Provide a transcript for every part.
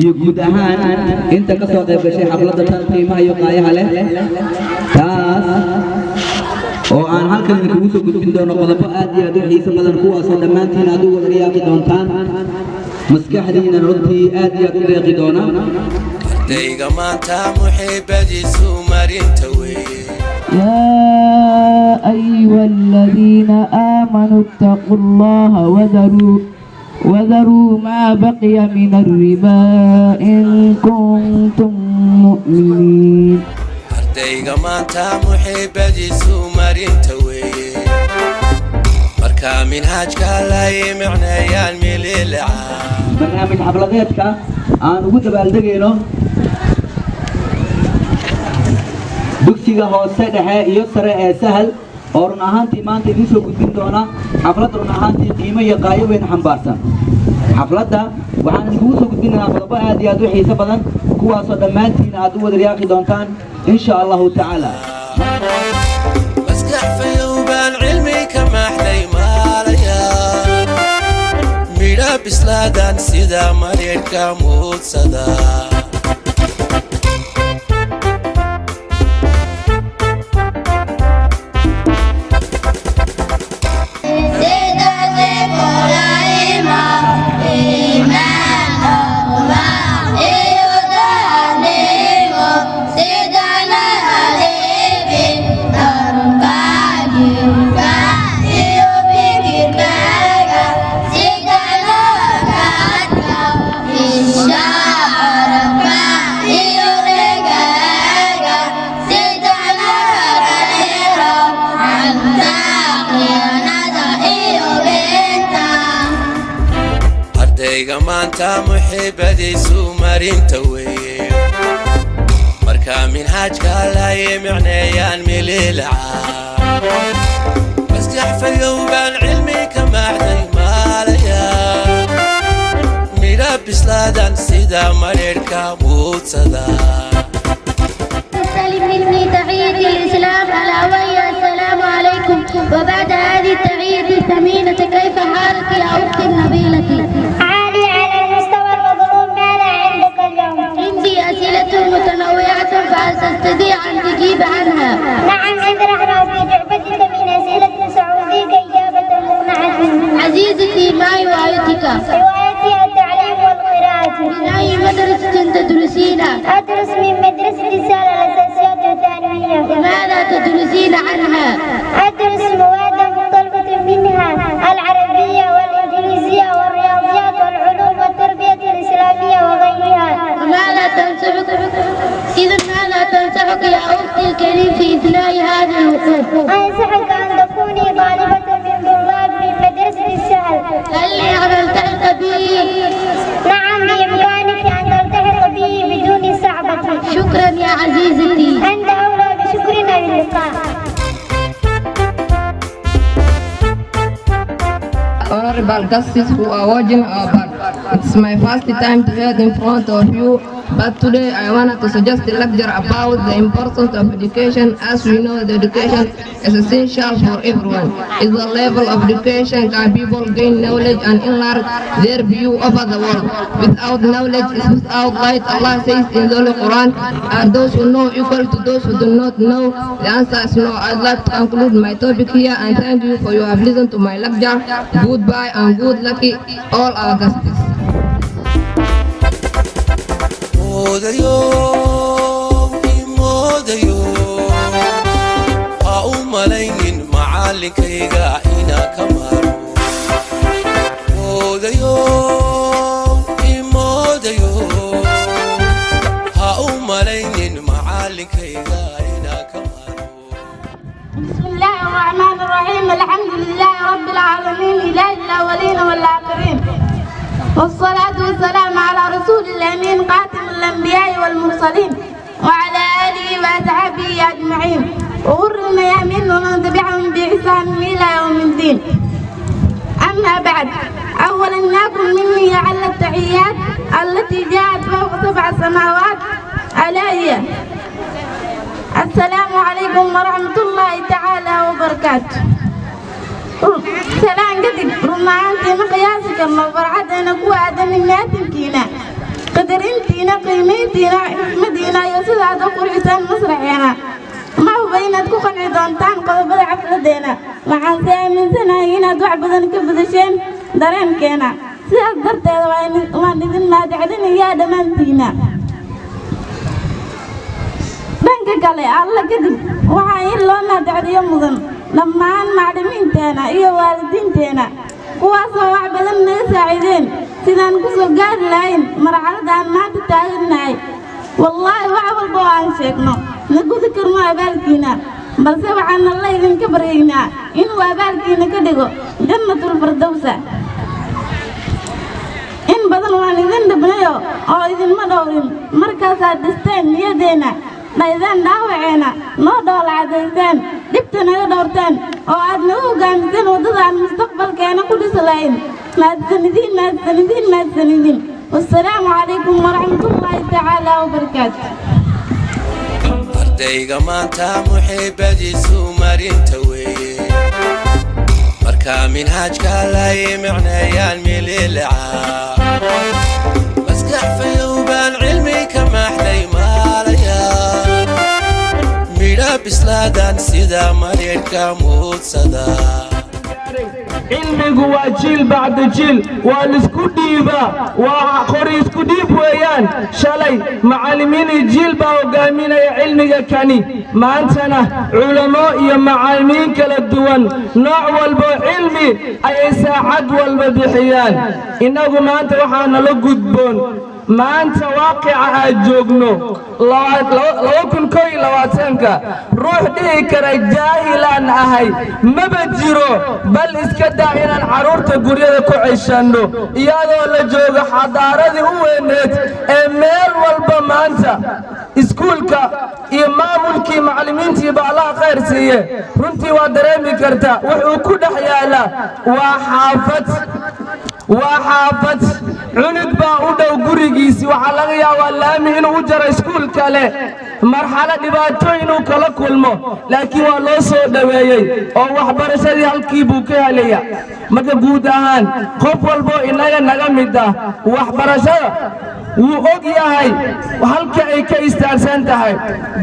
يجود أهان أنت كسوق بشيء حفلة تنقيمها يقايها له تاس oo aan halkan kugu soo gudbin doono qodobo aad iyo aad u xiiso badan kuwaas oo dhammaantiin aad u wada riyaaqi doontaan maskaxdiina runtii aad iyo aad u deeqi doona ardayga maanta muxiibadiisu marinta weeye يا أيها الذين آمنوا اتقوا الله وذروا ما بقي من الربا إن كنتم مؤمنين ardayga maanta muxiibadiisu marinta weeye markaa minhaajka la yimicnayaan mililaca barnaamij xafladeedka aan ugu dabaaldegayno dugsiga hoose dhexe iyo sare ee sahal oo run ahaantii maanta idiin soo gudbin doona xaflad run ahaantii qiimo iyo qaayo weyn xambaarsan xafladda waxaan idinkugu soo gudbinaynaa qodobo aad iyo aad u xiiso badan kuwaasoo dhammaantiin aad u wada riyaaqi doontaan إن شاء الله تعالى مسكح في يوبان علمي كما حدي ماليا ميرا بسلادان سيدا مرير كاموت صدا maanta muxiibadiisu marinta weeye markaa minhaajka la yimicnayaan mililaca maskax fayowbaan cilmi kama xday maalaya mira bislaadan sida mareerka muudsada مني تحية الإسلام ألا وهي السلام عليكم وبعد هذه التحية الثمينة كيف حالك يا أختي النبيلة؟ عالي على المستوى المظلوم ماذا عندك اليوم؟ عندي أسئلة متنوعة فهل تستطيع أن تجيب عنها؟ نعم اشرحنا في جعبتك من أسئلة سعودية إجابة مقنعة. عزيزتي ما هوايتك؟ هوايتي التعليم والقراءة. من أي مدرسة تدرسين؟ أدرس من مدرسة رسالة الأساسيات الثانوية. لماذا تدرسين عنها؟ أدرس مواد مختلفة منها العربية والإنجليزية والرياضيات والعلوم والتربية الإسلامية وغيرها. ماذا تنصحك؟ إذا ماذا تنصحك يا أختي الكريم في إثناء هذه الوقوف؟ أنصحك أن تكوني طالبة من طلاب من مدرسة السهل. هل أن ألتحق به؟ نعم بإمكانك أن تلتحق به بدون صعوبة. شكرا يا عزيزتي. أنت أولى بشكرنا باللقاء. Honorable guests who are watching our back. It's my first time to hear in front of you, but today I wanted to suggest a lecture about the importance of education. As we know, the education is essential for everyone. It's the level of education can people gain knowledge and enlarge their view over the world. Without knowledge is without light. Allah says in the Holy Quran, are those who know equal to those who do not know? The answer is no. I'd like to conclude my topic here and thank you for you have listened to my lecture. Goodbye and good luck all our guests. malaynin macallinkayga inaa ka maaro imoodayo ha u malaynin macallinkayga inaa ka maaro. بسم الله الرحمن الرحيم الحمد لله رب العالمين إله الأولين والآخرين والصلاة والسلام على رسول الأمين خاتم الأنبياء والمرسلين وعلى آله وأصحابه أجمعين وغر الميامين ومن تبعهم بإحسان إلى يوم الدين. أما بعد، أولا ناكم مني على التحيات التي جاءت فوق 7 سماوات ألا هي السلام عليكم ورحمة الله تعالى وبركاته. سلام قدك رمانتي مقياسك الله فرعت أنا قوة أدني ما تمكينا قدرين qiimayntiina xikmadiina iyo sidaad u qurxisaan masraxeena ma huba inaad ku qanci doontaan qodobada xafladeena waxaan se aaminsanahay inaad wax badan ka badasheen dareenkeena sidaas darteeda waan idin mahadcelinayaa dhammaantiina dhanka kale alla kadib waxaa in loo mahadceliyo mudan dhammaan macallimiinteena iyo waalidiinteena kuwaasoo wax badan naga saacideen sidaan ku soo gaari lahayn marxaladda aan maanta taagannahay wallaahi wax walba oo aan sheegno na gudi karno abaalkiina balse waxaan alla idinka baryaynaa inuu abaalkiina ka dhigo jannatulfirdawsa in badan waan idin dhibnayo oo idinma dhowrin markaasaad dhisteen niyadeenna dhaydeen dhaawaceena noo dhoola cadayseen dhibta naga dhowrteen oo aad nagu hogaamiseen waddada aan mustaqbalkeena ku dhisi lahayn mahadsanidin wassalaamu calaykum waraxmatullaahi tacaala wabarakaatu ardayga maanta muxiibadiisu marinta weeye markaa minhaajka lay micneeyaan mililacaa maskax fayowbaan cilmi ka maxday maalayaan midha bislaadan sida mareerka muudsada علمي هو جيل بعد جيل والسكوديبا وقري سكوديب ويان شالي معلمين الجيل باوغامين يا علمي كاني ما أنتنا علماء يا معلمين كلا الدول نوع والبو علمي أي ساعد والبدحيان إنه ما أنت وحنا لقدبون ما أنت واقع أجوجنو لو كن كوي لواتنك روح ديك رجاهلا أهي ما بتجرو بل إسكدا إن العرورة قرية كعيشانو يادو ولا جوج حضارة هو النت إميل والبمانتا إسكولك إمامك معلمين تبع الله خير سيه رنتي ودريمي كرتا وحكود حيالا وحافظ عنق باودو غريغيسي waxa laga yaabaa laami inuu jaro iskuul kale marxalad dhibaato inuu kala kulmo laakiin waa loo soo dhaweeyay oo waxbarashadii halkii buu ka helaya marka guud ahaan qof walbo inaga naga mid ah waxbarashada wuu og yahay halka ay ka istaagsan tahay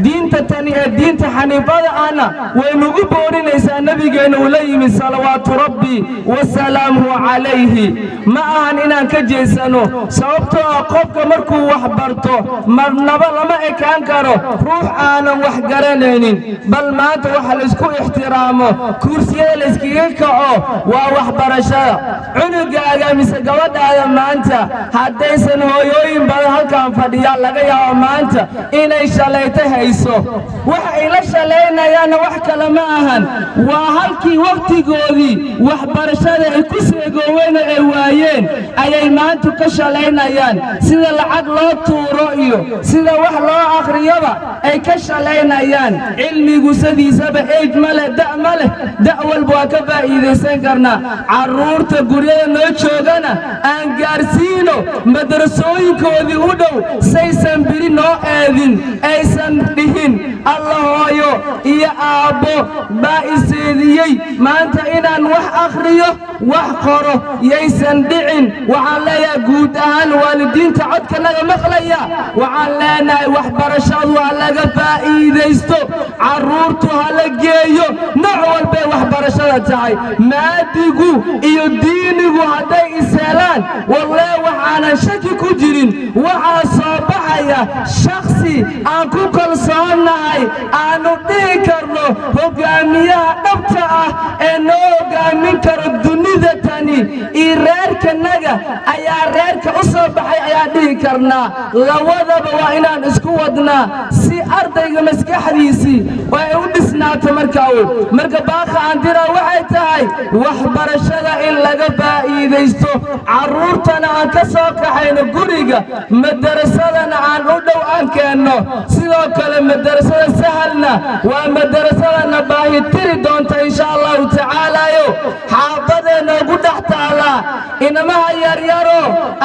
diinta tani ee diinta xaniifada ahna way nagu boorinaysaa nabigeena uu la yimi salawaatu rabbi wa salaamuhu calayhi ma ahan inaan ka jeesano sababtoo ah qofka markuu wax barto marnaba lama ekaan karo ruux aanan wax garanaynin bal maanta waxa la isku ixtiraamo kursiyada la iskaga kaco waa waxbarashada cunugaaga mise gabadhaada maanta haddaysan hooyooyin badan halkan fadhiya laga yaabo maanta inay shalayta hayso waxa ay la shalaynayaana wax kale ma ahan waa halkii waqtigoodii waxbarashada ay ku seegooween ay waayeen ayay maanta ka shalaynayaan sida lacag loo tuuro iyo sida wax loo akhriyaba ay ka shalaynayaan cilmigu sidiisaba eej male da walba waa ka faa'iidaysan karnaa caruurta guryada noo joogana aan gaarsiino madrasooyinkoodii u dhow saysan biri noo eedin aysan dhihin alla hooyo iyo aabbo baa iseediyey maanta inaan wax akhriyo wax qoro yaysan dhicin waxaan leeyahay guud ahaan waalidiinta codka naga maqlaya waxaan leenahay waxbarashadu ha laga faa'iidaysto caruurtu ha la geeyo nooc walbay waxbarashada tahay maadigu iyo diinigu hadday iseelaan wallahi waxaanan shaki ku jirin waxaa soo baxaya shakhsi aan ku kalsoonahay aanu dhihi karno hogaamiyaha dhabta ah ee noo hogaamin karo dunida tani iyo reerkanaga ayaa reerka u soo baxay ayaa dhihi karnaa labadaba waa inaan isku wadnaa si ardayga maskaxdiisii ay u dhisnaato marka baaqa aan diraa waxay tahay waxbarashada in laga faa'iidaysto caruurtana aan ka soo kaxayno guriga madrasadana aan u dhow aan keenno sidoo kale madrasada sahalna waa madrasadana baahi tiri doonta insha allahu tacaala xaafadeena ugu dhex taala inamaha yaryaro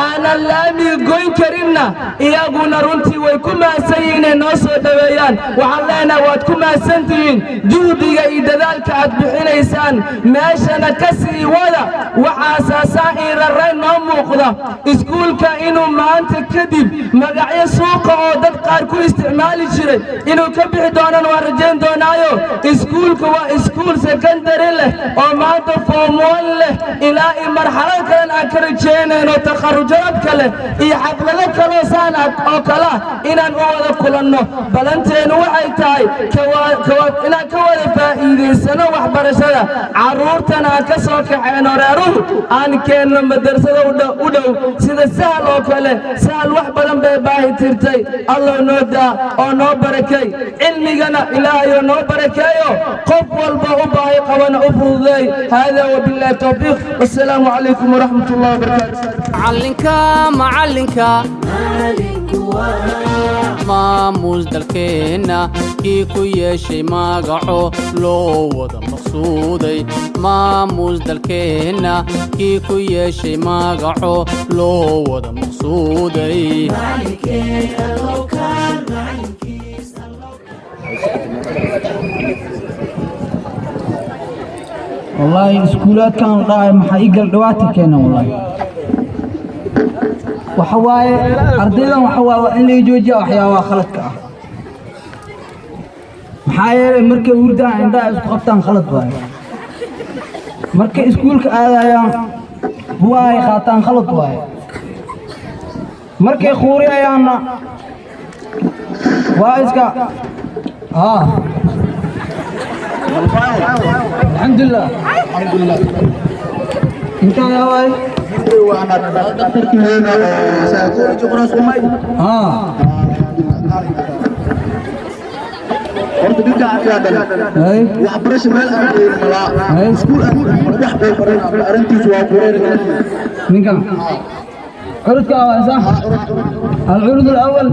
aan aanan laamiga goyn karinna iyaguna runtii way ku mahadsan yihiin inay noo soo dhoweeyaan waxaan leenahay waad ku mahadsan tihiin juhdiga iyo dadaalka aad bixinaysaan meeshana ka sii wada waxaasaasaa ii rarayn noo muuqda iskuulka inuu maanta kadib magacyo suuqa oo dad qaar ku isticmaali jiray inuu ka bixi doonana waan rajayn doonaayo iskuulka waa iskuul secondary leh oo maanta form 1 leh ilaa iyo marxalad kale aan ka rajaynayno takharujad kale iyo xaflado kale oo kala inaan u wada kulanno balanteenu waxay tahay inaan ka wada faa'iidaysano waxbarashada caruurtana aan ka soo kaxayno reeruhu aan keenno madrasada u dhow sida sahal oo kale sahal wax badan bay baahi tirtay allah noo daa oo noo barakay cilmigana ilaahay noo barakeeyo qof walba u baahi qabana u fududeey hada wabillahi tawfiiq wassalaamu calaykum waraxmatullahi wabarakaatu macalinka maamuus dalkeenna kii ku yeeshay magaco loo wada maqsuuday maamuus dalkeenna kii ku yeeshay magaco loo wada maqsuuday والله اسكولات كان ضايع محايق الدواتي كان والله وحواي أرضينا وحواي إن اللي يجوجا وحياة خلطك محايا مركي وردا عندها قبطان خلط واي مركي اسكولك آيا هواي خاطان خلط واي مركي خوري آيانا وايسكا الحمد لله انت يا واي وانا دكتورك هنا ساكو جبران سمي horta dinka aadana ay waxbarasho meel aan mala ay iskuul aan wax bay qoreen arintiisu waa qoreen ninka عرضك صح العرض الاول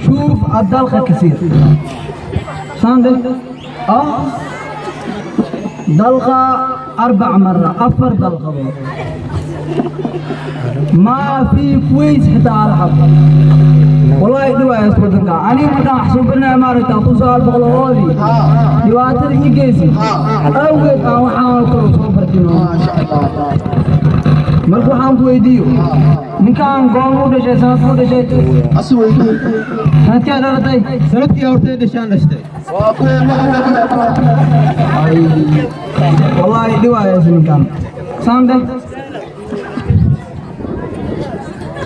شوف الدلخة كثير صندق دلخة 4 مرة أفر دلخة ما في كويس حتى على حب والله دواء يسبتك أنا مكان أحسن بنا ماري تأخذ سؤال بغلوادي دواء تري كيسي أوقات أو حاول كل صوبرتينو ما شاء الله مركو حام كويديو نكان قومو دشة سنة دشة أسوي سنة كذا رتاي سنة كذا ورتاي دشان دشتي والله دواء يسمى كان صندق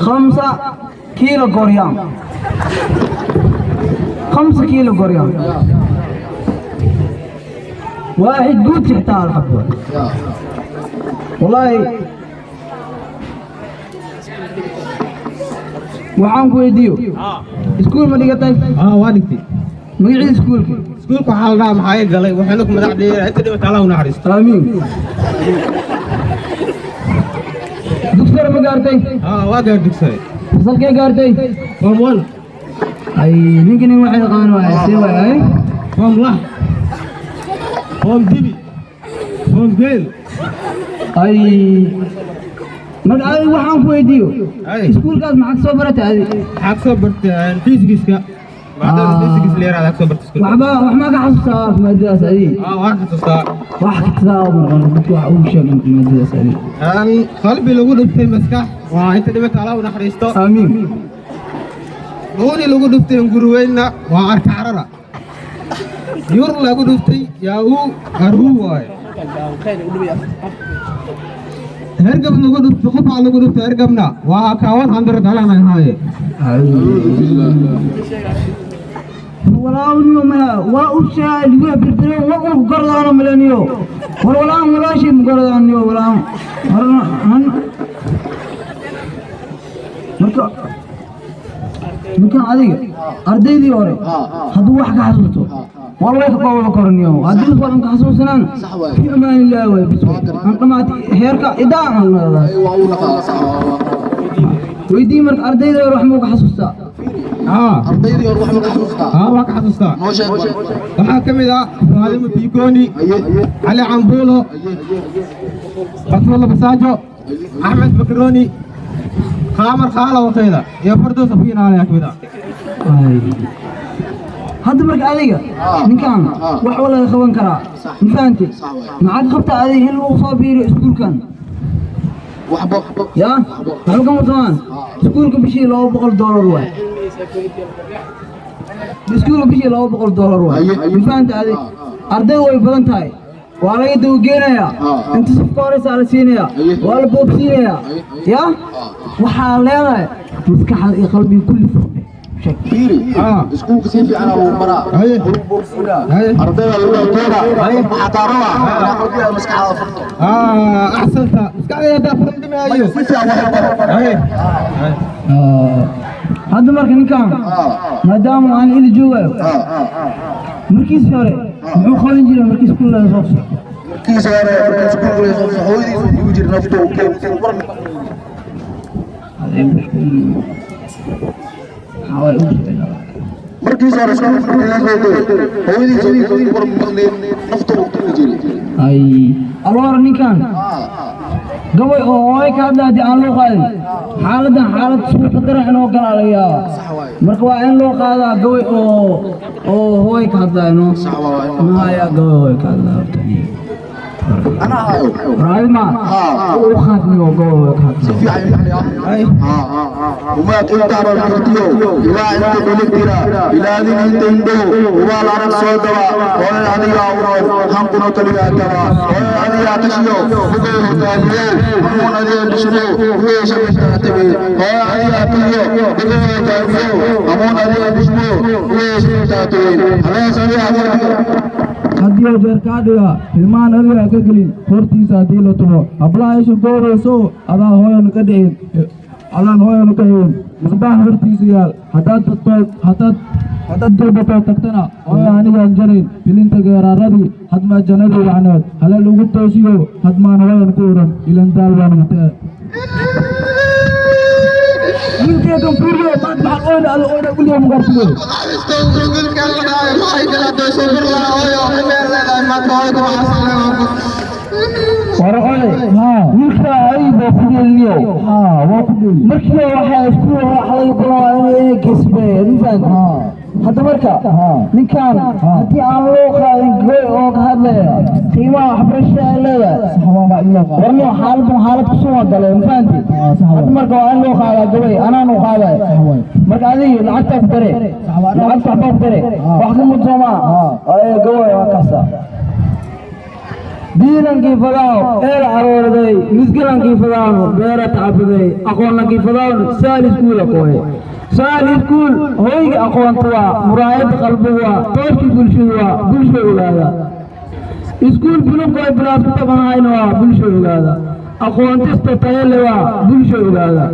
5 كيلو غوريان 5 كيلو غوريان واحد قوت يحتاج الحبوة والله وحان كويديو اسكول ما دقتي وادكتي مقعد اسكولك اسكولك waxaa la maxay galay waxaanu ku madaxdeeyay inta dhibata Allah u naxariisto amiin dugsiga ma gaartay waa gaar dugsiga fasalkee gaartay form 1 ay ninkani waxay yaqaan waa si waay form 1 form 2 form 2 ay magacay waxaan ku weydiiyo iskuulkaas maxaa soo baratay adiga maxaa soo bartay physics-ka maadaama physics leeyahay soo bartay iskuul wax ma ka xasuustaa maadadaas adiga waan xasuustaa wax kasta oo marqan dadku wax uu sheegay maadadaas adiga qalbi lagu dhuftay maskax waa inta dhibata Allah u naxariisto amiin gooni lagu dhuftay gurweynna waa arkaarada yur lagu dhuftay yaa uu aruu waay hergab lagu dhuftay qofa lagu dhuftay hergabna waa ka 100 dalana haaye walaal ma waa u shaali waa birbiran waa u gordana malaniyo walaal walaashi gordana walaal marka adiga ardaydii hore hadduu wax ka xasuusto والله كقول كورنيو هذا الفرن كحسوسنا في أمان الله ويبسوا أنت ما هيرك إداء ويدي مرك أرديد يروح موك حسوسا ardaydii hore wax ma ka xasuustaa waa ka xasuustaa noo sheeg waxaa ka mid ah Faalimo Tiikooni Cali Cambuulo Fatwala Basaajo Axmed Bakrooni Qaamar Khaala waqeeda iyo Fardoos Afiinaale yaa ka mid ah hadda marka adiga ninkan wax wala qaban karaa intaanti macad qabta adiga in lagu soo biiro iskuulkan waxba ya halkan wadaan iskuulka bishii $200 waay iskuulka bishii $200 waay intaanti adiga arday way badan tahay waa laga dawgeenayaa inta safka hore la siinaya waa la boobsiinaya ya waxaa leedahay maskaxda iyo qalbiga kulli فيري اسكول كسيف انا ومرا ardayda lagu doora waxa taaraba maskaxda farto ahsanta maskaxda fardimayo hadda marka ninkan maadaama aan ila joogayo markiis hore muxuu qaban jiray markiis iskuul la soo markiis hore iskuul la soo hooyadiisu ugu jir nafto markiis hore iskuul la soo hooyadiisu war maqleen nafto ugu jir ay alwar ninkan gabay oo ay ka hadlaadi aan loo qaadin xaalad suuq qadar inoo galaalaya marka waa in loo qaadaa gabay oo hooy ka hadlayno ma ya gabay ka hadlayo انا رايما وخاتني وقوه في عين وما تنتهر الكرتيو الى انت بلدنا الى ذي انت عنده وما لنا الصدوى ولا هذه اورو حقنا تلقى ترى ولا هذه تشيو بقول تانيو ومن هذه تشيو ويش بتاتبي ولا هذه تشيو بقول تانيو ومن هذه تشيو ويش بتاتبي هذا سريع haddii uu beerkaadhiga ilmahan adiga ka gelin hortiisa haddii la tumo hablaayashu doorayso adaan hooyanu ka hayn misbaax hortiisa yaal haddaad dalbato tagtana hooyo anigaan janayn filinta geeraaradii hadmaa jannadii wacneed halal ugu toosiyo hadmaan hooyan ku oran ilan daal baan matee ninkeedan furiyo maad maxal oyna uliyo mugarsiyo ورقي ninka ayba ku dheliyo waa ku dheli markii waxa isku waxay baraayeen kisbeen intaan hadda marka ninkan hadii aan loo qaadin goy oo ka hadlaya qiimaha waxbarashada leedahay warno xaalad ku soo dalay intaanti hadda marka waa in loo qaadaa goy anaan u qaaday marka adiga lacagta ku dare wax ka mudama ay goy waa kasta diinankii fadaaw eel carooday miskilankii fadaaw beera tacbaday aqoonnankii fadaaw saal iskuula kooye saal iskuul hoyga aqoonta waa muraayada qalbiga waa tooshkii bulshada waa bulsho ogaada iskuul bulugooy bilaad ku tabanahayna waa bulsho ogaada aqoontista tayale waa bulsho ogaada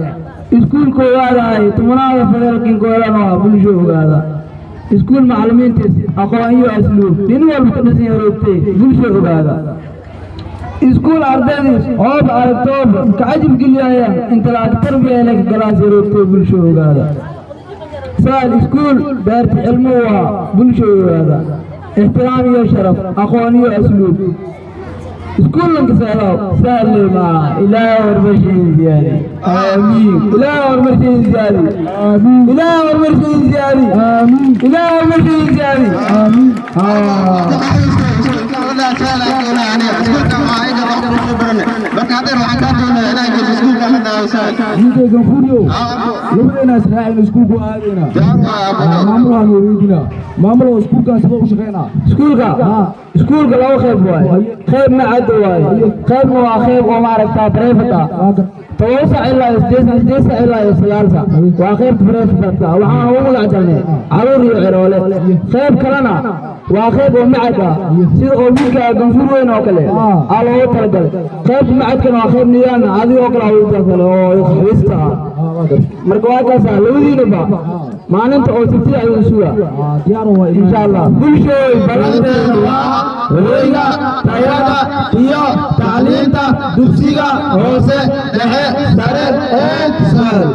iskuulka ogaadahay tumanaada federaalkiin kooyana waa bulsho ogaada iskuul macallimiintiis aqoon iyo asluub nin walba ka dhisan yaroogtay bulsho ogaada iskuul ardaydiis hoob aragtoob ka cajib geliyaya inta lacag tarbiya leh galaas yaroogtay bulsho ogaada saal iskuul beerta cilmo waa bulsho ogaada ixtiraam iyo sharaf aqoon iyo asluub iskuul lanka saalaw saale ma ilaahay warmashin ziyaadi amiin ilaahay warmashin ziyaadi amiin ilaahay warmashin ziyaadi amiin ilaahay warmashin ziyaadi amiin ninkeegan furiyo labadeena israacayna iskuulku aadayna maamulahan weydiina maamuloo iskuulkaas ba u shaqeynaa iskuulka laba qayb waaye qaybna cadda waaye qaybna waa qayb oo maaragtaa brefata 7 saac ilaa 8 saac ilaa 9 saac waa qaybta brefata waxaan ugu magac darnay caruur iyo ciroole qayb kalena waa qayb oo macad ah sida oo wiilka ganfur weyn oo kale aa loogu talagalay qayb macadkana waa qayb nidaam adigoo kale ugu talagalay oo xabista ah marka waa kaas labadiinaba maalinta oo sabti ayuu suga diyaar waa insha Allah bulshooy balanteena waa waliga tayada iyo tacliinta dugsiga hoose dhexe sare ee sare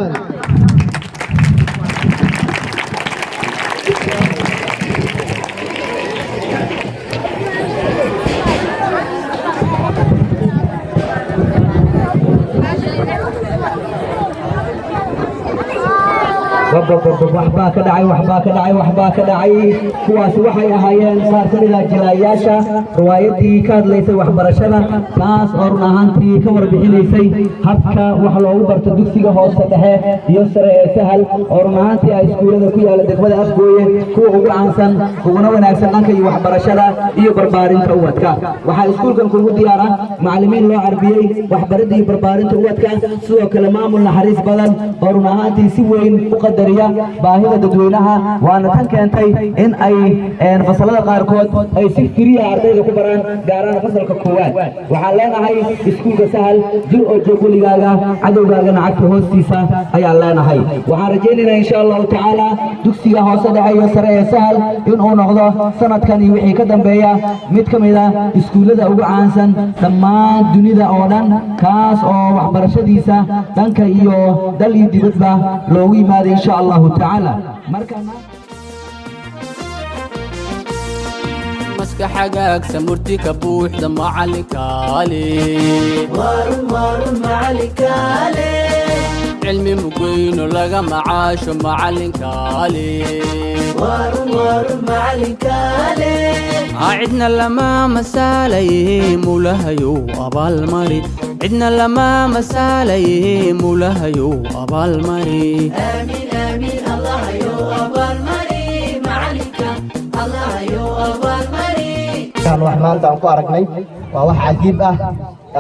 waxbaa ka dhacay kuwaasi waxay ahaayeen qaar ka mid ah jilaayaasha riwaayadii ka hadlaysay waxbarashada taas oo run ahaantii ka warbixinaysay habka wax loogu barto dugsiga hoose dhexe iyo sare ee sahal oo run ahaantii ay iskuulada ku yaala degmada Afgooye kuwa ugu caansan uguna wanaagsan dhanka iyo waxbarashada iyo barbaarinta ubadka waxaa iskuulkan kugu diyaara macallimiin loo carbiyey waxbaridda iyo barbaarinta ubadka sidoo kale maamul naxariis badan oo run ahaantii si weyn u qadariya baahida dadweynaha waana tan keentay in ay fasalada qaarkood ay si firiya ardayda ku baraan gaaraan fasalka koowaad waxaan leenahay iskuulka sahal jir oo joog weligaaga cadowgaagana cagta hoostiisa ayaan leenahay waxaan rajaynaynaa insha allahu tacaala dugsiga hoose dhexe iyo sare ee sahal inuu noqdo sanadkan iyo wixii ka dambeeya mid ka mid ah iskuullada ugu caansan dhammaan dunida oo dhan kaas oo waxbarashadiisa dhanka iyo dal iyo dibadba loogu yimaado insha allahu tacaala markana maska xagaagsa murti ka buuxda macalinkaale waarun macalinkaale cilmi mugweyno laga macaasho macalinkaale waarun macalinkaale cidna lama masaalaye mulahayow abaalmari cidna lama masaalaye mulahayow abaalmari aamin aamin allahayow abaalmari macalinka allahayow abaalmari wax maanta aan ku aragnay waa wax cajiib ah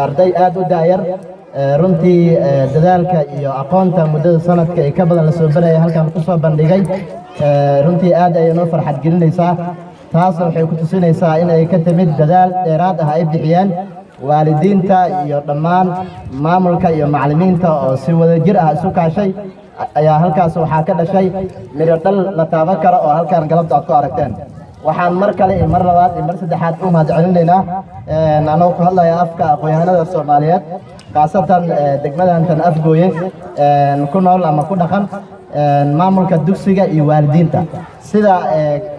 arday aad u daayar runtii dadaalka iyo aqoonta muddada sanadka ee ka badan la soo barayay halkan ku soo bandhigay runtii aad ayay noo farxad gelinaysaa taasna waxay ku tusinaysaa in ay ka timid dadaal dheeraad ah ay bixiyeen waalidiinta iyo dhammaan maamulka iyo macallimiinta oo si wadajir ah isu kaashay ayaa halkaas waxaa ka dhashay midho dhal la taaban karo oo halkan galabta aad ku aragteen waxaan mar kale iyo mar labaad iyo mar saddexaad u mahadcelinaynaa anoo ku hadlaya afka aqoon-yahanada Soomaaliyeed khaasatan degmadantan Afgooye ku nool ama ku dhaqan maamulka dugsiga iyo waalidiinta sida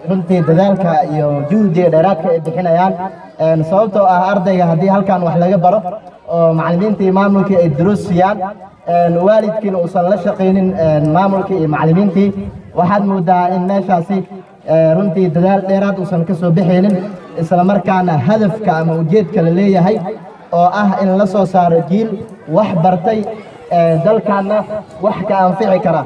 runtii dadaalka iyo juhdiga dheeraadka ay bixinayaan sababtoo ah ardayga haddii halkan wax laga baro oo macallimiinta iyo maamulkii ay duruus siiyaan waalidkiina uusan la shaqaynin maamulkii iyo macallimiintii waxaad moodaa in meeshaasi runtii dadaal dheeraad uusan ka soo bixaynin isla markaana hadafka ama ujeedka la leeyahay oo ah in la soo saaro jiil wax bartay dalkaana wax ka anfici kara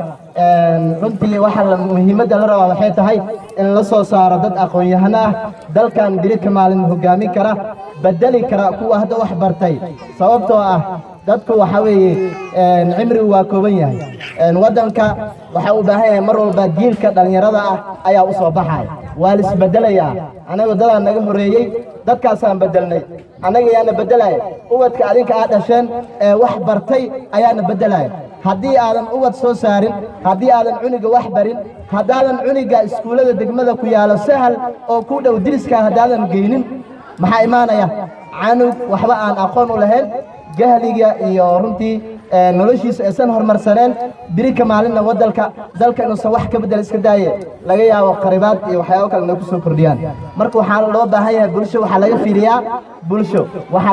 runtii waxa muhiimadda la rabaa waxay tahay in la soo saaro dad aqoon-yahano ah dalkan biri ka maalin hogaamin kara bedeli kara kuwa hadda wax bartay sababtoo ah dadku waxa weeye cimrigu waa kooban yahay waddanka waxa uu baahan yahay mar walba jiilka dhalinyarada ah ayaa u soo baxaya waa la isbedelayaa anagu dadaan naga horeeyey dadkaasaan bedelnay anaga yaana bedelaya ubadka adinka aad dhasheen wax bartay ayaana bedelaya haddii aadan ubad soo saarin haddii aadan cuniga wax barin haddaadan cuniga iskuullada degmada ku yaalo sahal oo ku dhow diriska haddaadan geynin maxaa imaanaya canug waxba aan aqoon u lahayn jahliga iyo runtii noloshiisa aysan horumarsaneen biri ka maalinna dalka inuusan wax ka bedel iska daaye laga yaabo qaribaad iyo waxyaabo kale inay ku soo kordhiyaan marka waxaa loo baahan yahay bulsho waxaa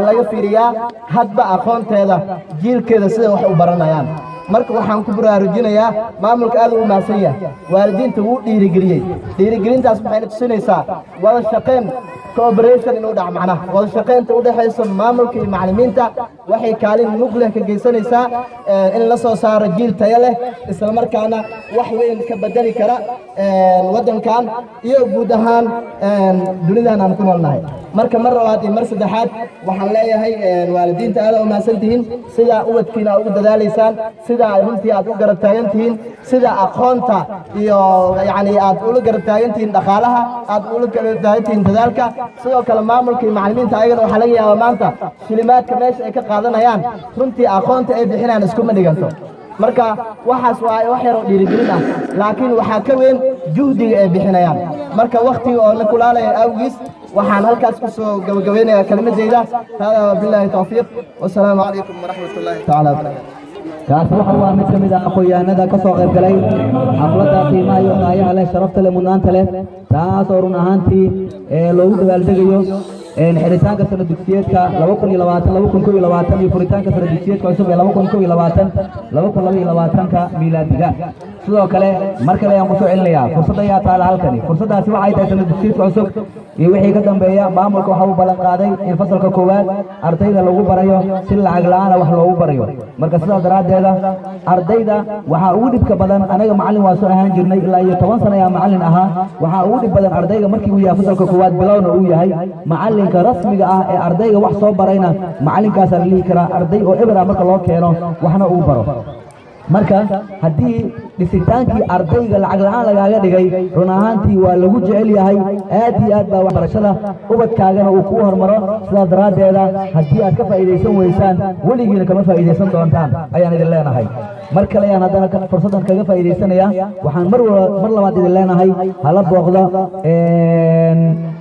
laga fiiriyaa hadba aqoonteeda jiilkeeda sida wax u baranayaan marka waxaan ku baraarujinayaa maamulka aad u mahadsan yahay waalidiinta wuu dhiirigeliyey dhiirigelintaas waxayna tusinaysaa wada shaqayn cooperation inuu dhac macnaha wada shaqaynta u dhaxaysa maamulka iyo macallimiinta waxay kaalin mug leh ka geysanaysaa in la soo saaro jiil tayo leh isla markaana wax weyn ka bedeli kara waddankan iyo guud ahaan dunidan aan ku noolnahay marka mar labaad iyo mar saddexaad waxaan leeyahay waalidiinta aad u mahadsan tihiin sida ubadkiina ugu dadaalaysaan sida runtii aad u garab taagan tihiin sida aqoonta iyo yacni aad ula garab taagan tihiin dhaqaalaha aad ula garab taagan tihiin dadaalka sidoo kale maamulka iyo macallimiinta ayagana waxaa laga yaabaa maanta shilimaadka meesha ay ka qaadanayaan runtii aqoonta ay bixinayaan iskuma dhiganto marka waxaas waa wax yar oo dhiirigelin ah laakiin waxaa ka weyn juhdiga ay bixinayaan marka waqtiga oo la kulaalaya awgiis waxaan halkaas ku soo gabagabeynayaa kelimadeyda hada wabilaahi tawfiiq wasalaamu calaykum waraxmatullaahi tacaala wabarakaatu kaasi waxa waa mid ka mid ah aqoon-yahanada ka soo qayb galay xafladda qiimaha iyo qaayaha leh sharafta leh mudnaanta leh taas oo run ahaantii loogu dabaaldegayo xiritaanka sana dugsiyeedka 2020 iyo furitaanka sana dugsiyeedka cusub ee 2021 2022 miilaadiga sidoo kale mar kale ayaan kusoo celinayaa fursad ayaa taala halkani fursaddaasi waxay tahay sanad dugsiyeedka cusub iyo wixii ka dambeeya maamulka waxa uu ballan qaaday in fasalka koowaad ardayda lagu barayo si lacag la'aana wax loogu barayo marka sidaas daraaddeeda ardayda waxaa ugu dhibka badan anaga macallin waa soo ahaan jirnay ilaa iyo 10 sano ayaa macallin ahaa waxaa ugu dhib badan ardayga markii uu yahay fasalka koowaad bilowna uu yahay macallinka rasmiga ah ee ardayga wax soo barayna macallinkaas la dhihi karaa arday oo eber marka loo keeno waxna uu baro marka haddii dhisitaankii ardayga lacag la'aan lagaaga dhigay run ahaantii waa lagu jecel yahay aad iyo aad baa waxbarashada ubadkaagana uu kuu hormaro sidaas daraaddeeda haddii aad ka faa'iidaysan weysaan weligiina kama faa'iidaysan doontaan ayaan idin leenahay mar kale ayaan haddana fursaddan kaga faa'iidaysanaya waxaan mar labaad idin leenahay hala booqdo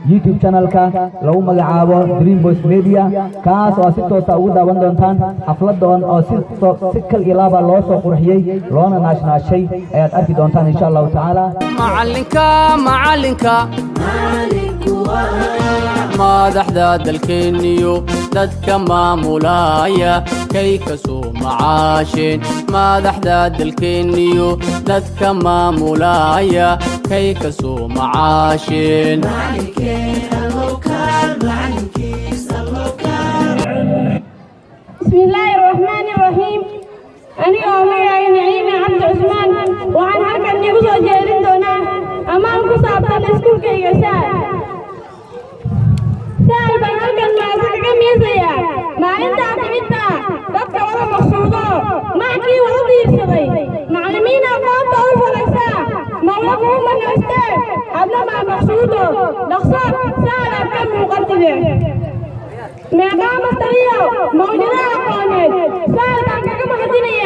YouTube channelka lagu magacaabo Dream Boys Media kaas oo si toos ah ugu daawan doontaan xafladan oo si kal ilaaba loo soo qurxiyay loona naashnaashay ayaad arki doontaan insha Allah ta'ala macalinka madaxda dalkeeniyo dadka maamulaya kay ka soo macaasheen madaxda dalkeeniyo dadka maamulaya kay ka soo macaasheen بسم الله الرحمن الرحيم أنا أمي نعيم عبد عثمان وعن هكا نيوزو جيرين دونا أمام كسابة نسكول كي يسال سال بنالك المعزك كميزيا ما عند عتمتا تبقى ولا مقصودا ما كي ولا ديرسدي معلمين أقوام طول فرسا مولا من أستاذ أبنا مع مقصودا نقصر سال كم مقدمة مقام الطريق موجودة قانون سال كم مقدمة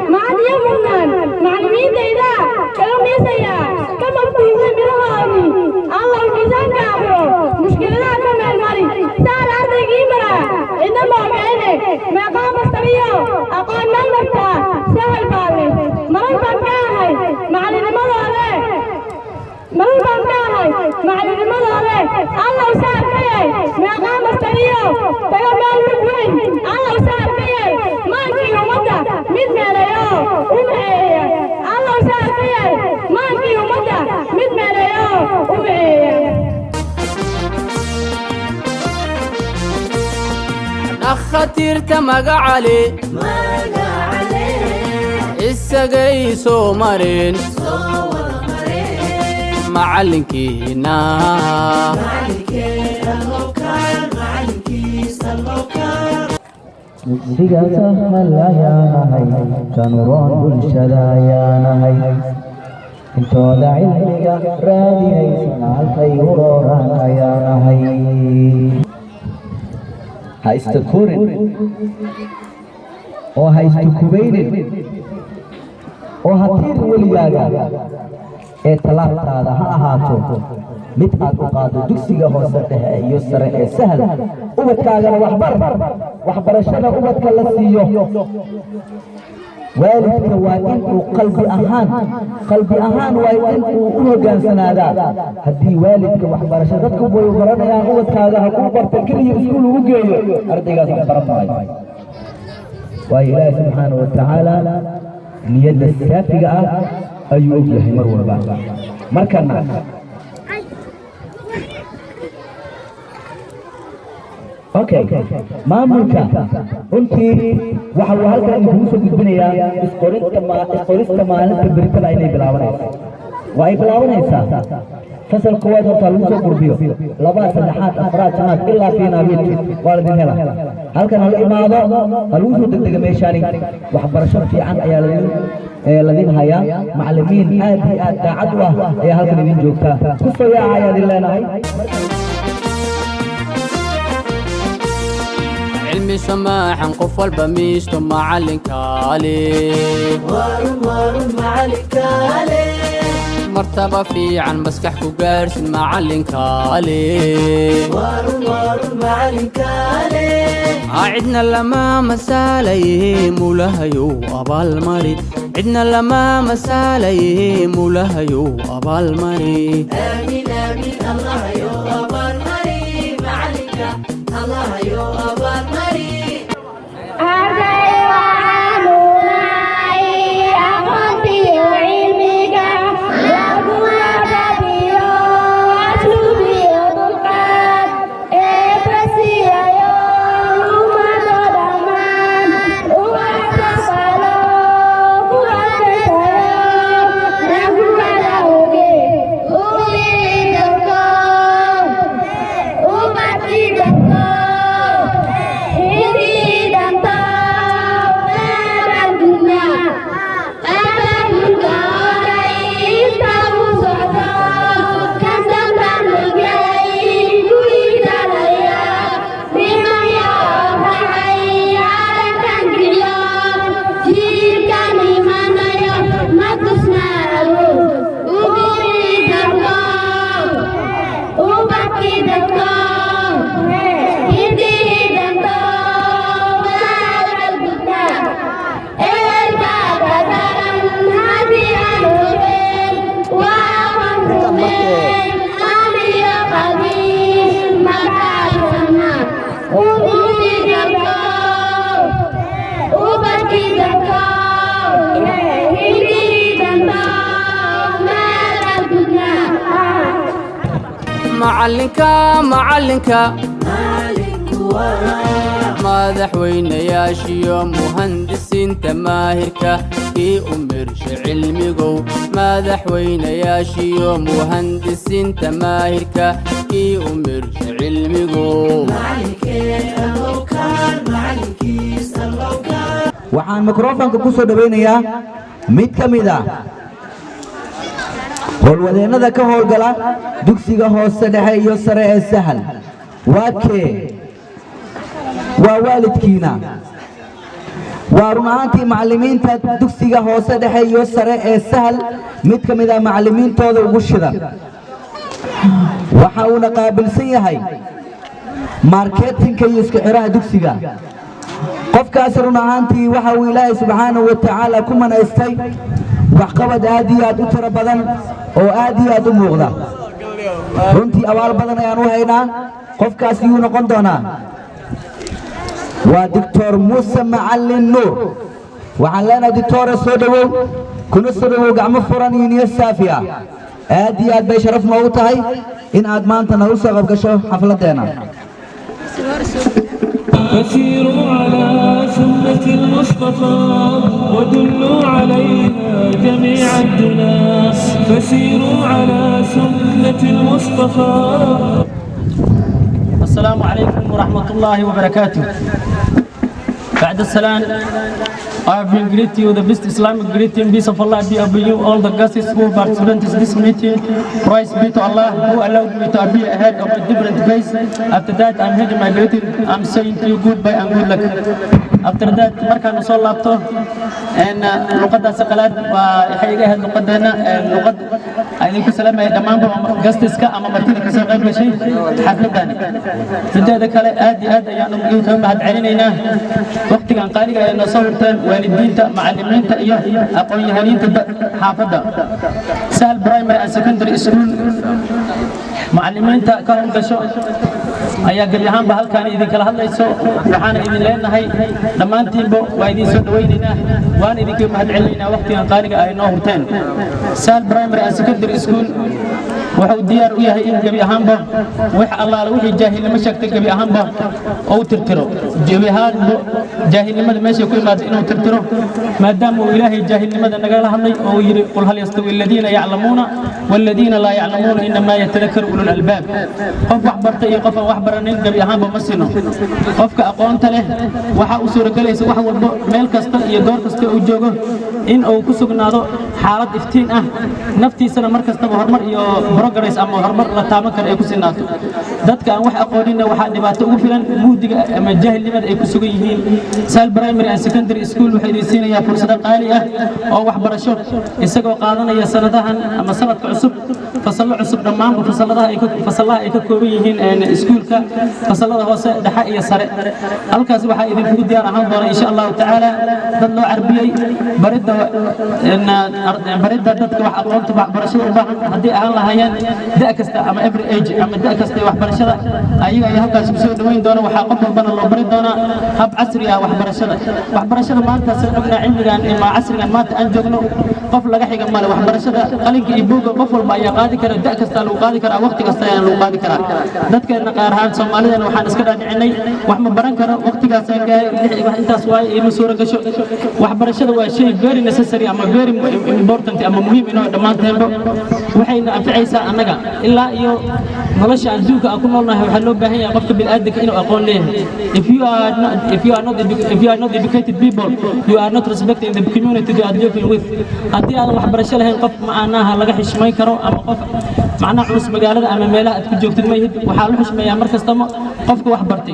معدية منان معلمين ديدا كلام يسيا كم مقصودا برهاني الله الميزان كابرو مشكلة كم المالي سال أرضي قيمرة إنما بعينه مقام الطريق أقام من مرتا سهل بالي مرة بانكاهي معلم مضالي مرة بانكاهي معلم مضالي الله سال كيي مقام الطريق تقبل المكوين الله سال كيي ما كي ومدى مدنا ليو ومعيه الله سال كيي ما كي ومدى مدنا ليو ومعيه أخطيرت مقعلي إساقي سومرين معلنكينا dugsiga sahal ayaanahay kanuroon bulshada ayaanahay intooda cilmiga raadinaysan halkay urooran ayaanahay ha istakorin oo ha istukubaynin oo ha tiirin weligaaga ee talaabtaada ha ahaato mid aad u qaado dugsiga hoose dhexe iyo sare ee sahal ubadkaagana waxbarashada ubadka la siiyo waalidka waa inuu qalbi ahaan waa inuu u hogaansanaada haddii waalidka waxbarashada dadku way baranayaan ubadkaaga ha kuu barta keliya iskuul ugu geeyo ardaygaas wax baran maayo waayo ilaahi subxaana wa tacaala niyadda saafiga ah ayuu og yahay mar walba markana okay maamulka runtii waxa uu halkan ugu soo gudbinayaa isqorista maalinta beritada inay bilaabanayso waa ay bilaabanaysaa fasal koowaad horta lagu soo gurbiyo labaad saddexaad afraad shanaad ilaa fiinaabiid waa la idin hela halkan hala imaado ha lagu soo degdega meeshaani waxbarasho fiican ayaa ladin hayaa macallimiin aad iyo aad daacad u ah ayaa halkan idin joogtaa ku soo yaaca ayaa idin leenahay علمي سماحا قفل بميستو معلنك عليه معلنك عليه مرتبة في عن مسكحكو قارس معلنك عليه معلنك عليه عدنا لما مساليه مولهيو أبال مري عدنا لما مساليه مولهيو أبال مري آمين آمين الله يو أبال مري معلنك الله يو أبال مري أرجع وعنوناي أخوتي وعلمي macallinka madaxweynayaashiyo muhandisiinta maahirka kii u mirsha cilmigow madaxweynayaashiyo muhandisiinta maahirka kii u mirsha cilmigow waxaan mikrofoonka ku soo dhaweynayaa mid ka mid ah howlwadeennada ka howlgala dugsiga hoose dhexe iyo sare ee sahal waa kee waa waalidkiina waa run ahaantii macallimiinta dugsiga hoose dhexe iyo sare ee sahal mid ka mid ah macallimiintooda ugu shidan waxa uuna qaabilsan yahay marketinka iyo isku xiraha dugsiga qofkaas run ahaantii waxa uu ilaahay subxaanahu wa tacaala ku manaystay waxqabad aad iyo aad u tiro badan oo aad iyo aad u muuqda runtii abaal badan ayaan u haynaa qofkaas yuu noqon doonaa waa doctor muuse macallin nuur waxaan leenahay doctore soo dhowow kuna soo dhowow gacmo furan iyo niyad saafi ah aad iyo aad bay sharaf noogu tahay in aad maanta nagu soo qayb gasho xafladdeena فسيروا على سنة المصطفى ودلوا عليها جميع الدنا فسيروا على سنة المصطفى. السلام عليكم ورحمة الله وبركاته. بعد السلام, I have been greeting you the best Islamic greeting. Peace of Allah be upon you, all the guests who participate in this meeting. Praise be to Allah who allowed me to appear ahead of a different face. After that, I'm heading my greeting. I'm saying to you goodbye and good luck. After that, markaan soo laabto luqadda saqalaad waxay iga ahayd luqadeena luqad ayaan ku salaamay dhammaan guests-ka ama martida ka soo qayb gashay xafladan. Mideeda kale aad iyo aad ayaan ugu mahadcelinaynaa waqtigan qaaliga ay noo soo hurteen waalidiinta, macallimiinta iyo aqoon-yahaniinta xaafadda Sahal Primary and Secondary School. macallimiinta ka howlgasho ayaa gabi ahaanba halkaan idinkala hadlayso. waxaana idin leenahay dhammaantiinba waa idin soo dhawaynaynaa waana idinka mahadcelinaynaa waqtigan qaaliga ay noo hurteen. Sahal Primary and Secondary School wuxuu diyaar u yahay in gabi ahaanba wax allaala wixii jaahilnimo sheegtay gabi ahaanba uu tirtiro. gabi ahaanba jaahilnimada meesha ku imaada inuu tirtiro maadaama uu ilaahay jaahilnimada nagala hadlay oo uu yidhi qul hal yastawi aladiina yaclamuuna waladiina laa yaclamuuna inamaa yatadakaru ulul albaab. qof wax bartay iyo qof aan wax baranin gabi ahaanba ma sino. qofka aqoonta leh waxa uu suuragelaysa wax walba meel kasta iyo goor kasta uu joogo in uu ku sugnaado xaalad iftiin ah naftiisana mar kastaba horumar iyo progress ama horumar la taaban karo ay ku sinaato. dadka aan wax aqooninna waxaa dhibaato ugu filan muudiga ama jaahilnimada ay ku sugan yihiin. Sahal Primary and Secondary School waxay idin siinayaa fursado qaali ah oo waxbarasho isagoo qaadanaya sanadahan ama sanadka cusub fasallo cusub dhammaanba fasalladaha ay ka kooban yihiin iskuulka fasallada hoose dhexe iyo sare. halkaas waxaa idinkugu diyaar ahaan doona insha allahu tacaala dad loo carbiyey baridda dadka wax aqoonta waxbarashada u baahan haddii ahaan lahaayeen da' kasta ama every age ama da' kasta ee waxbarashada ayaga ayaa halkaas kusoo dhaweyn doona. waxaa qof walbana loo bari doonaa hab casri ah waxbarashada maanta saan ognaa cilmigan ama casrigan maanta aan joogno qof laga xiga male. waxbarashada qalinka iyo buugga qof walba ayaa qaadi kara, da' kasta lagu qaadi karaa, waqti kasta ayaa lagu qaadi karaa. dadkeena qaar ahaan Soomaaliyeena waxaan iska dhaadhicinay wax ma baran karo waqtigaasaan gaaray wax intaas waaye ima suura gasho. waxbarashada waa shay very necessary ama very important ama muhiim inoo dhammaanteenba waxayna anficaysaa annaga ilaa iyo nolosha adduunka aan ku noolnahay. waxaa loo baahan yahay qofka bini'aadamka inuu aqoon leeyahay. if you are not educated people, you are not respected in the community you are living with. haddii aadan waxbarasho lahayn qof macnaha laga xishmayn karo ama qof macnaha culus magaalada ama meelaha aad ku joogtid ma yihid. waxaa la xushmeeyaa mar kastaba qofka wax bartay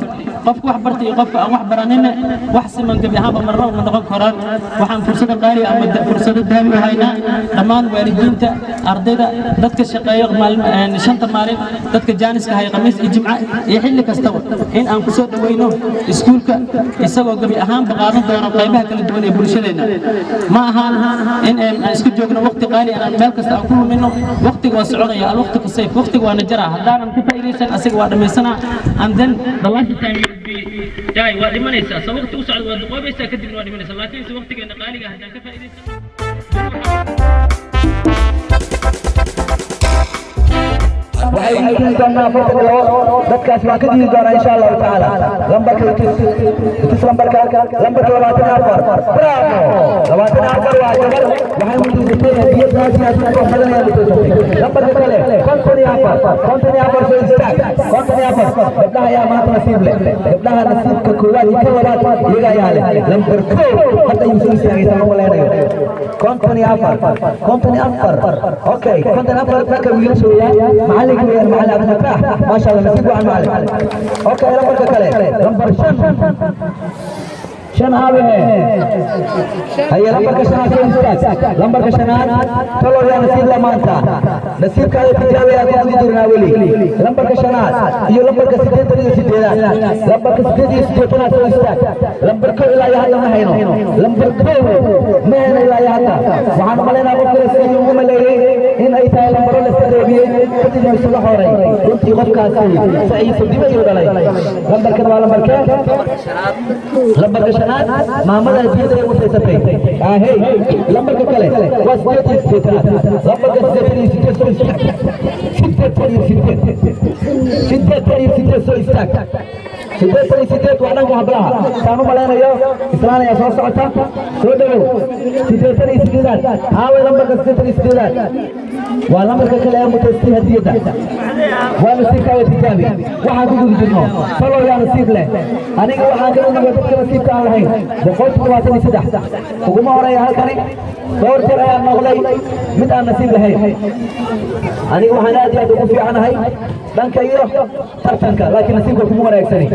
iyo qofka aan wax baraninna wax siman gabi ahaanba marnaba ma noqon karaan. waxaan fursada qaali ama fursado dahabi u haynaa dhammaan waalidiinta, ardayda, dadka shaqeeya shanta maalin, dadka jaaniska haya khamiis iyo jimca iyo xilli kastaba in aan ku soo dhaweyno iskuulka isagoo gabi ahaanba qaadan doono qaybaha kala duwan ee bulshadeena. ma ahaan in aan isku joogno waqti qaali aan meel kasta aan ku lumino. waqtiga waa soconaya, alwaqti ka sayf, waqtiga waa najara. haddaanan ka faa'iidaysan asiga waa dhammaysanaa and then the last time will be die waa dhimanaysaa. soo waqti u socda waa duqoobaysaa kadibna waa dhimanaysaa. laakiin si waqtigeena qaaliga haddaan ka faa'iidaysan وحي كنا فرق له دكاس ما كدي دورا ان شاء الله تعالى لمبر كيس لمبر لواتنا افر برافو لواتنا افر واجبر وحي مدي هديه هذه بدل لمبر كله كونتني افر في استاك كونتني افر بدها يا ما نصيب له بدها نصيب ككوالي كولات يغا ياله لمبر كو حتى يمسك ساعه ولا لا كونتني افر اوكي كونتني افر فكر ويسوي معلق ويا المعلق عبد الفتاح ما شاء الله نسيبه على المعلق اوكي لمبر كله لمبر شن هذا هي لمبر كشنات لمبر كشنات चलो यार नसीब ला मानता नसीब का तिजावे या तो दूर ना बोली लंबर कशनात ये लंबर का सीधे तरीके से देना लंबर का सीधे से देना तो इसका लंबर को इला यहाँ ना है नो लंबर को मैं इला यहाँ था वहाँ मले ना बोल के यूं में ले इन ऐसा लंबर ले सकते भी कितनी जो सुबह हो रही उनकी वक्त का सही सुधी में योड़ा लाई लंबर के वाला लंबर क्या लंबर कशनात मोहम्मद अजीज है उसे सकते है लंबर के कले बस ये لما قصدتني ستة وانا قبلها كانوا ملانا يا إسرائيل يا صوص عتا سودلو ستة هاوي لما قصدتني ستة ولما كلام متسي هدية وانا سيكاوي تجابي واحد يقول جنو صلوا يا نصيب له أنا قلت واحد يقول نصيب كان هاي بقول تواتني سدح وقوم ورايا هالكني دور ترى يا مغلي متى نصيب له أنا قلت هنادي أدوك في عنها هاي بنك يروح ترتنك لكن نصيبك مو ولا يكسني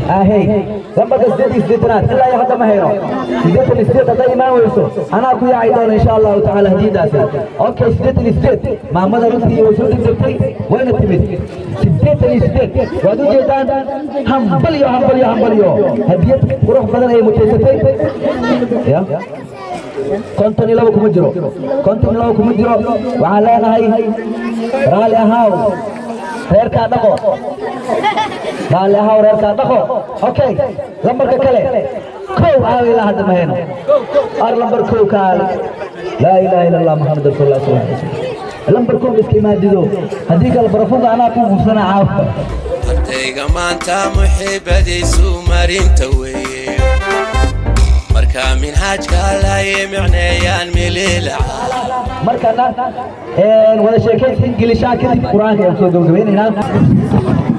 هي لما قصدتي استدرات إلا يا حدا ما هيرو استدت الاستدت دايما ويسو أنا أكو يا عيدون إن شاء الله تعالى هديد أسل أوكي استدت الاستدت محمد رسي وسود الدكتي وين التمس استدت الاستدت وادو جيدان همبليو هديت وروح بدل أي متيستي يا كنتني لو كمجرو وعلى هاي رالي هاو reer ka dhaqo baale haw reer ka dhaqo okay lambarka kale kow aawi la hadda mahayno ar lambar kow kaal la ilaha illa allah muhammad rasulullah sallallahu alaihi wasallam lambar kow iska maadido hadii kala barafuga ana ku hubsana caaf ardayga maanta muhibbadiisu marinta weeye marka minhaajka la yimicnayaan milila markana wada sheekaysi ingiliisha kadib quraanka aan soo gabagabeynayna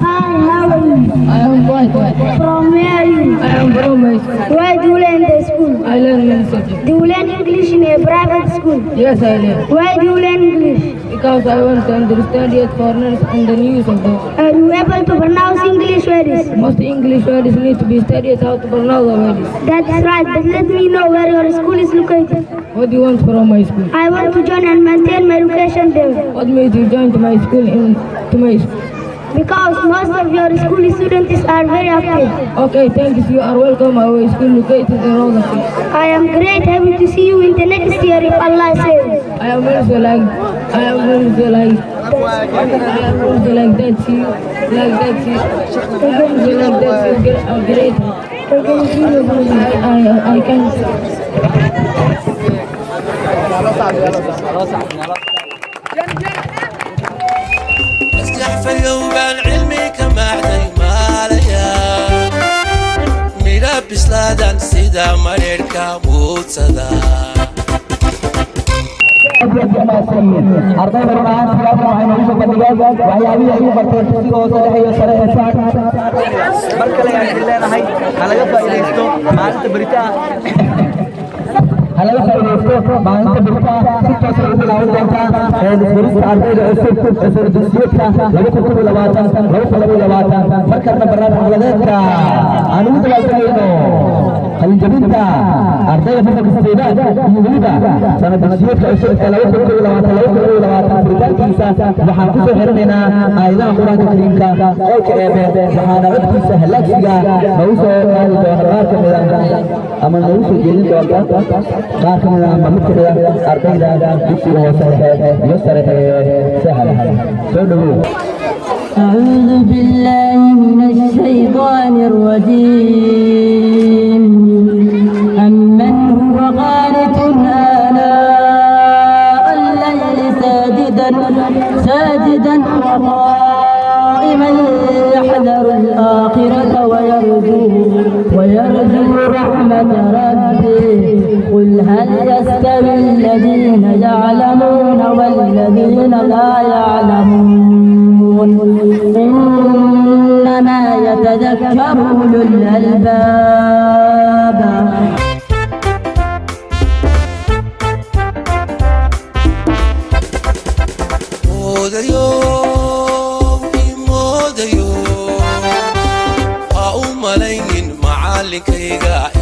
Hi, how are you? I am fine. From where are you? I am from my school. Where do you learn the school? I learn many subjects. Do you learn English in a private school? Yes, I learn. Why do you learn English? Because I want to understand it foreigners and the news of them. Are you able to pronounce English words? Most English words need to be studied how to pronounce the words. That's right, but let me know where your school is located. What do you want from my school? I want to join and maintain my education there. What made you join to my school Because most of your school students are very active. Okay, thank you. You are welcome. Our school located in Rosafi. I am great happy to see you in the next year if Allah says. I am also like that. See, like that. See, I'm great. I can. فيوبان علمي كمعدي ماليا ميرابس لادان سيدا مريركا موتسدا أرضي برناها سياق وعين وشو بديجاج وعيابي أيوب برتين تسيق وصلح يسرع يساق بركلا يعني اللينا هاي على يبقى إليستو ما أنت بريتا هلا يسوي ما أنت بريتا ستة سنين الأول جالتا بريتا أرضي الأسر دسيوتا لو كتبوا لواتا لو كتبوا لواتا بركنا برات مغلدك أنا متوقعينه خلي جبينتا أرضي فيك السيدة يوليدا سنة دسيوتا أسر لو كتبوا لواتا بريتا كيسا وحنقص هرمنا أيضا قرآن الكريم كا أوكي وحنا عدك سهلك فيها موسى الجوهرات كميرا أما موسى جيل جوهرات قاسم أما مكتبا أرضي بسي يسر سهل أعوذ بالله من الشيطان الرجيم أمن هو قانت آناء الليل ساجدا وقائما يرجو رحمة ربه قل هل يستوي الذين يعلمون والذين لا يعلمون إنما يتذكر أولو الألباب معلنكيغا